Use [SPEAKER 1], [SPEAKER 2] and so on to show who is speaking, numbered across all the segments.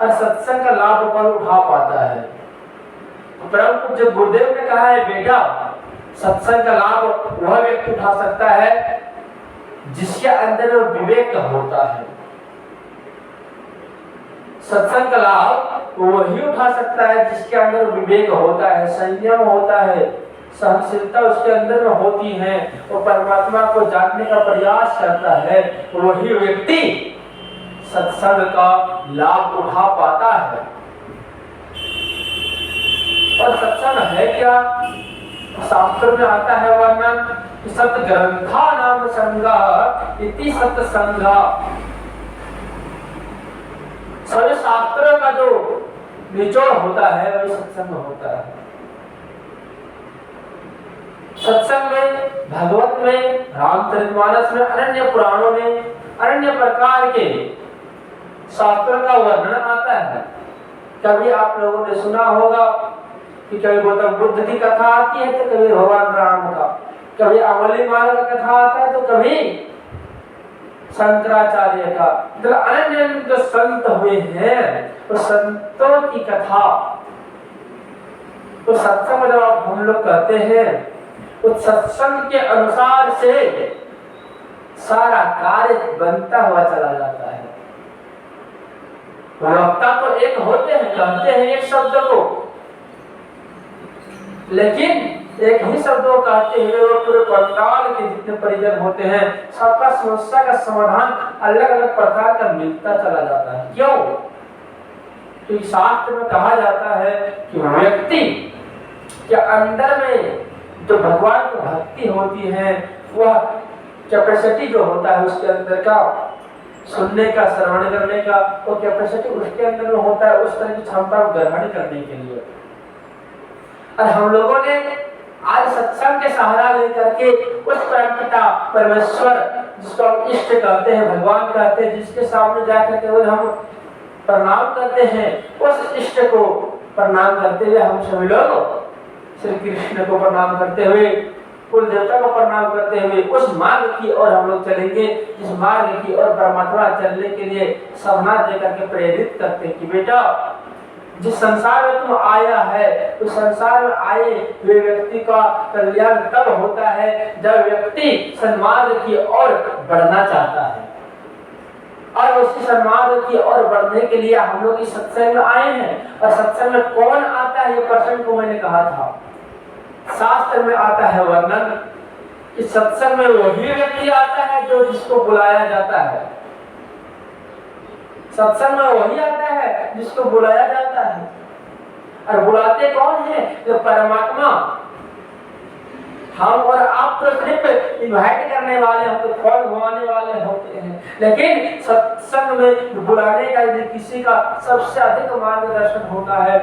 [SPEAKER 1] और सत्संग का लाभ कौन उठा पाता है। तो परम पूज्य गुरुदेव ने कहा है बेटा, सत्संग का लाभ वह व्यक्ति उठा सकता है जिसके अंदर विवेक होता है। सत्संग का लाभ वही उठा सकता है जिसके अंदर विवेक होता है, संयम होता है, सहनशीलता उसके अंदर में होती है और परमात्मा को जानने का प्रयास करता है। वही व्यक्ति सत्संग का लाभ उठा पाता है। और सत्संग है क्या? शास्त्र में आता है वर्णन कि सत्ग्रंथा नाम संगः इति सत्संगः। सभी शास्त्रों का जो निचोड़ होता है वही सत्संग होता है। सत्संग में, भगवत में, रामचरितमानस में, अन्य पुराणों में अन्य प्रकार के शास्त्रों का वर्णन आता है। कभी आप लोगों ने सुना होगा कि कभी गौतम बुद्ध की कथा आती है तो कभी भगवान राम का, कभी अंगुलीमाल का कथा आता है तो कभी शंकराचार्य का। मतलब अन्य जो संत हुए हैं वो संतों की कथा। तो सत्संग जब आप हम लोग कहते हैं उस सत्संग के अनुसार से सारा कार्य बनता हुआ चला जाता है। वक्ता तो एक होते हैं, कहते हैं एक शब्द को, लेकिन एक ही शब्द को कहते हुए वो पूरे पंडाल के जितने परिजन होते हैं सबका समस्या का समाधान अलग अलग प्रकार का मिलता चला जाता है। क्यों? क्योंकि शास्त्र में कहा जाता है कि व्यक्ति के अंदर में जो भगवान की भक्ति होती है वह कैपेसिटी जो होता है उसके अंदर का सुनने का, श्रवण करने का, वो कैपेसिटी उसके अंदर में होता है उस तरह की क्षमता ग्रहण करने के लिए। और हम लोगों ने आज सत्संग के सहारा लेकर के उस परमपिता परमेश्वर जिसको हम इष्ट कहते हैं, भगवान कहते हैं, जिसके सामने जाकर के हम प्रणाम करते हैं, उस इष्ट को प्रणाम करते हुए हम सभी लोग श्री कृष्ण को प्रणाम करते हुए, कुल देवता को प्रणाम करते हुए उस मार्ग की ओर हम लोग चलेंगे जिस मार्ग की ओर परमात्मा चलने के लिए सपना देकर के प्रेरित करते हैं कि बेटा जिस संसार में तुम आया है उस संसार में आए हुए व्यक्ति का कल्याण तब होता है जब व्यक्ति सन्मार्ग की ओर बढ़ना चाहता है। और उसी सन्मार्ग की ओर बढ़ने के लिए हम लोग इस सत्संग में आए हैं। और सत्संग में कौन आता है ये प्रश्न को मैंने कहा था, शास्त्र में आता है वर्णन कि सत्संग में वही व्यक्ति आता है जो जिसको बुलाया जाता है। सत्संग में वही आता है जिसको बुलाया जाता है। और बुलाते कौन है? जो परमात्मा। हम और आप तो सिर्फ इनवाइट करने वाले, हम तो फोन घुमाने वाले होते हैं, लेकिन सत्संग में बुलाने का यदि किसी का सबसे अधिक मार्गदर्शन होता है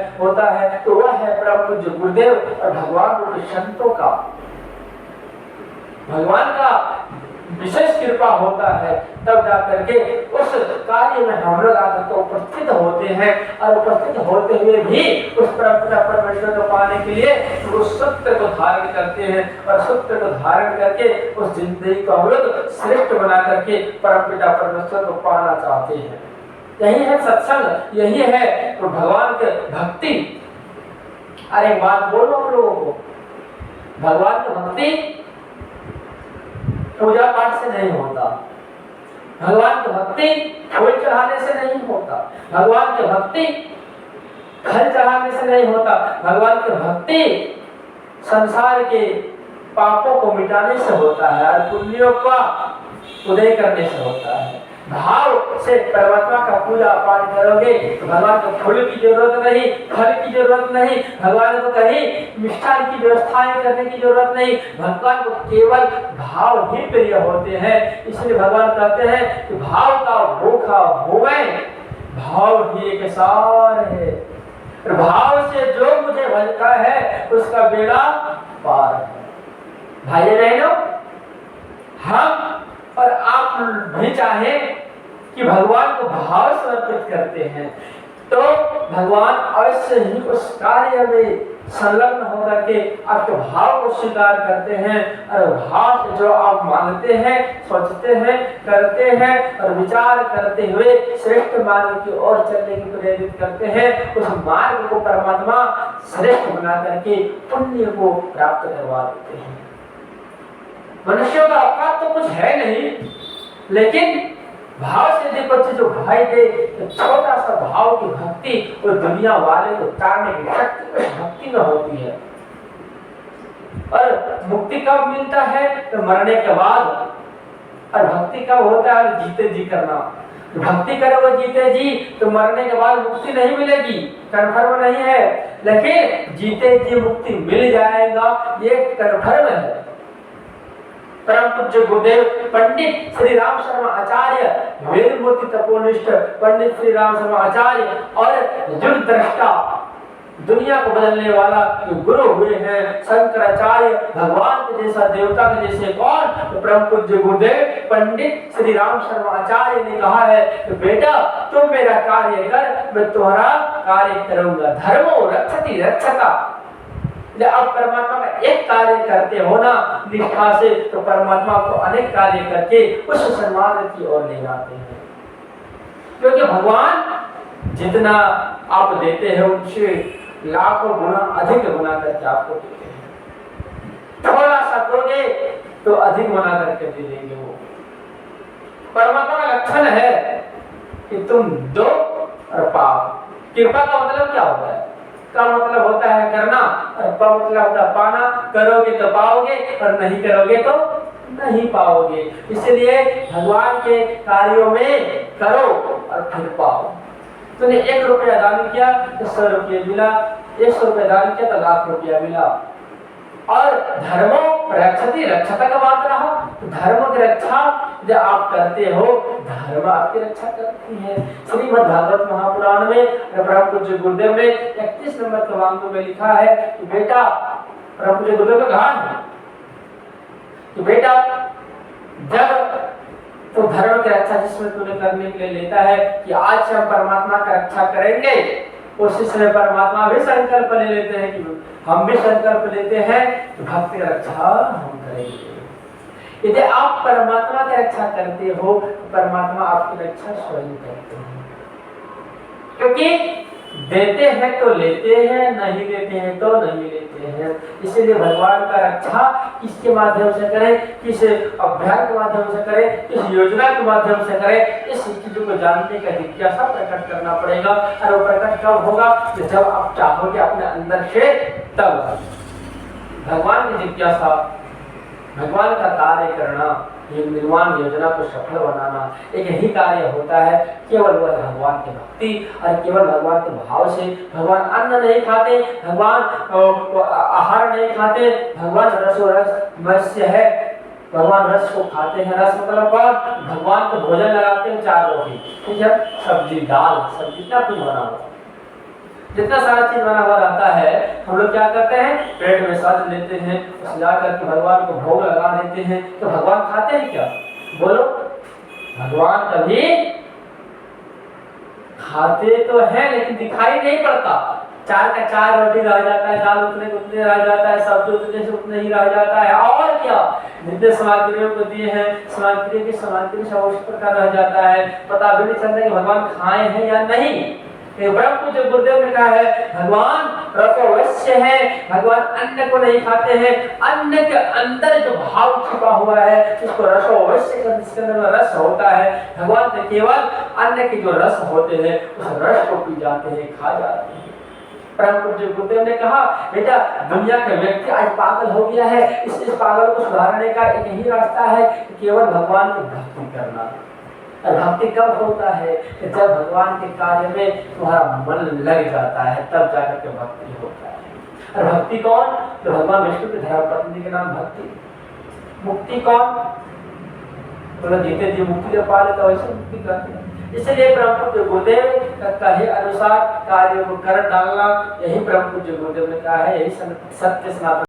[SPEAKER 1] तो वह है परम पूज्य गुरुदेव और भगवान और संतों का। भगवान का विशेष कृपा होता है तब जाकर के उस कार्य में हम लोग आकर तो उपस्थित होते हैं। और उपस्थित होते हुए भी उस परमेश्वर को पाने के लिए उस सूत्र को धारण करते हैं और सूत्र को धारण करके उस जिंदगी को हम लोग श्रेष्ठ बना करके परमपिता परमेश्वर को पाना चाहते हैं। यही है सत्संग, यही है तो भगवान के भक्ति। अरे बात बोलो हम लोगों को, भगवान की भक्ति पूजा पाठ से नहीं होता, भगवान की भक्ति फूल चढ़ाने से नहीं होता, भगवान की भक्ति फल चढ़ाने से नहीं होता, भगवान की भक्ति संसार के पापों को मिटाने से होता है और पुण्यों का उदय करने से होता है। भाव से परमात्मा का पूजा पाठ करोगे तो भगवान को फूल की जरूरत नहीं, फल की जरूरत नहीं, भगवान को कहीं मिष्ठान की व्यवस्थाएं करने की जरूरत नहीं, भगवान को केवल भाव ही प्रिय होते हैं। इसलिए भगवान कहते हैं कि भाव का भूखा होवे, भाव ही एक सार है, भाव से जो मुझे भजता है उसका बेड़ा पार है। भाई बहनों, हम और आप भी चाहें कि भगवान को भाव समर्पित करते हैं तो भगवान अवश्य ही उस कार्य में संलग्न होकर के आपके भाव को स्वीकार करते हैं और भाव से जो आप मानते हैं, सोचते हैं, करते हैं और विचार करते हुए श्रेष्ठ मार्ग की ओर चलने की प्रेरित करते हैं, उस मार्ग को परमात्मा श्रेष्ठ बना करके पुण्य को प्राप्त करवा देते हैं। मनुष्यों का औकात तो कुछ है नहीं, लेकिन भाव से देखो जो भाई दे तो छोटा सा भाव की भक्ति वो दुनिया वाले को तारने की शक्ति उस भक्ति में होती है। और मुक्ति कब मिलता है? तो मरने के बाद। और भक्ति कब होता है? जीते जी करना। भक्ति करोगे जीते जी तो मरने के बाद मुक्ति नहीं मिलेगी, कन्फर्म नहीं है, लेकिन जीते जी मुक्ति मिल जाएगा, ये कन्फर्म है। परम पूज्य गुरुदेव पंडित श्री राम शर्मा आचार्य, वेद मूर्ति तपोनिष्ठ पंडित श्री राम शर्मा आचार्य और युग दृष्टा, दुनिया को बदलने वाला जो गुरु हुए हैं शंकराचार्य, भगवान के जैसा, देवता के जैसे कौन? तो परम पूज्य गुरुदेव पंडित श्री राम शर्मा आचार्य ने कहा है कि बेटा तुम मेरा कार्य कर, मैं तुम्हारा कार्य करूंगा। धर्मो रक्षति रक्षता। जब आप परमात्मा का एक कार्य करते हो ना निष्ठा से, तो परमात्मा को अनेक कार्य करके उस सन्मार्ग की ओर ले जाते हैं। क्योंकि भगवान जितना आप देते हैं उनसे लाखों गुना अधिक बना करके आपको देते हैं। थोड़ा सा दोगे तो अधिक बना करके दे देंगे। वो परमात्मा का लक्षण है कि तुम दो और पाओ। कृपा का मतलब क्या होता है? का मतलब होता है करना, और पा मतलब होता है पाना। करोगे तो पाओगे और नहीं करोगे तो नहीं पाओगे। इसलिए भगवान के कार्यों में करो और फिर पाओ। तूने 1 रुपया दान किया तो 100 रुपये मिला, 100 रुपया दान किया तो लाख रुपया मिला। और धर्मो रक्षति रक्षता का बात रहा, तो धर्म की रक्षा जब आप करते हो, धर्म आपकी रक्षा करती है। श्रीमद् भागवत महापुराण में परम पूज्य गुरुदेव ने 31 नंबर क्रमांक में लिखा है कि बेटा, परम पूज्य गुरुदेव ने कहा कि बेटा जब तो धर्म की रक्षा जिसमें तूने करने के लिए लेता है कि आज से हम परमात्मा का रक्षा करेंगे, उसी समय परमात्मा भी संकल्प ले लेते हैं कि हम भी संकल्प लेते हैं कि भक्ति की रक्षा हम करेंगे। यदि आप परमात्मा की रक्षा करते हो तो परमात्मा आपकी रक्षा स्वयं करते हैं। क्योंकि देते हैं तो लेते हैं, नहीं देते हैं तो नहीं लेते हैं। इसीलिए भगवान का रक्षा किसके माध्यम से करें, किस अभ्यास के माध्यम से करें, किस योजना के माध्यम से करें, इस चीजों को जानने का जिज्ञासा प्रकट करना पड़ेगा। और वो प्रकट कब होगा? जब आप चाहोगे अपने अंदर से, तब भगवान की जिज्ञासा, भगवान का कार्य करना, ये निर्माण योजना को सफल बनाना, एक यही कार्य होता है। केवल वह भगवान की भक्ति और केवल भगवान के भाव से। भगवान अन्न नहीं खाते, भगवान आहार नहीं खाते, भगवान रस मत्स्य है, भगवान रस को खाते हैं। रस मतलब कौन? भगवान को भोजन लगाते हैं 4 रोटी, ठीक है, सब्जी, दाल, सब्जी, क्या कुछ बना हुआ, जितना सारा चीज बना हुआ रहता है, हम लोग क्या करते हैं? पेट में सज लेते हैं, उस जाकर के भगवान को भोग लगा देते हैं। तो भगवान खाते हैं क्या? बोलो, भगवान कभी खाते तो हैं लेकिन दिखाई नहीं पड़ता। 4 का 4 रोटी रह जाता है, दाल उतने को उतने रह जाता है, सब्जी उतने से उतने ही रह जाता है। और क्या, जितने सामग्रियों को दिए हैं सामग्री की सामग्री सब उस प्रकार रह जाता है, पता भी नहीं चलता कि भगवान खाए हैं या नहीं। ब्रह्म पूज्य गुरुदेव ने कहा है भगवान रसोवश्य है, भगवान अन्न को नहीं खाते हैं। अन्न के अंदर जो भाव छुपा हुआ है उसको रसोवश्य, जिसके अंदर रस होता है, भगवान तो केवल अन्न के जो रस होते हैं उस रस को पी जाते हैं, खा जाते हैं। परम पूज्य गुरुदेव ने कहा बेटा दुनिया का व्यक्ति आज पागल हो गया है, इस पागल को सुधारने का एक ही रास्ता है कि केवल भगवान की भक्ति करना। और भक्ति कब होता है? कि जब भगवान के कार्य में तुम्हारा मन लग जाता है, तब जाकर के भक्ति होता है। और भक्ति कौन? तो भगवान विष्णु की धर्मपत्नी के नाम भक्ति। मुक्ति कौन? तो जीते जी मुक्ति जब पा लेता वैसे मुक्ति करते हैं। इसलिए परम पूज्य गुरुदेव कहे अनुसार कार्यों को कर डालना, यही परम पूज्य गुरुदेव ने कहा है, यही सत्य सनातन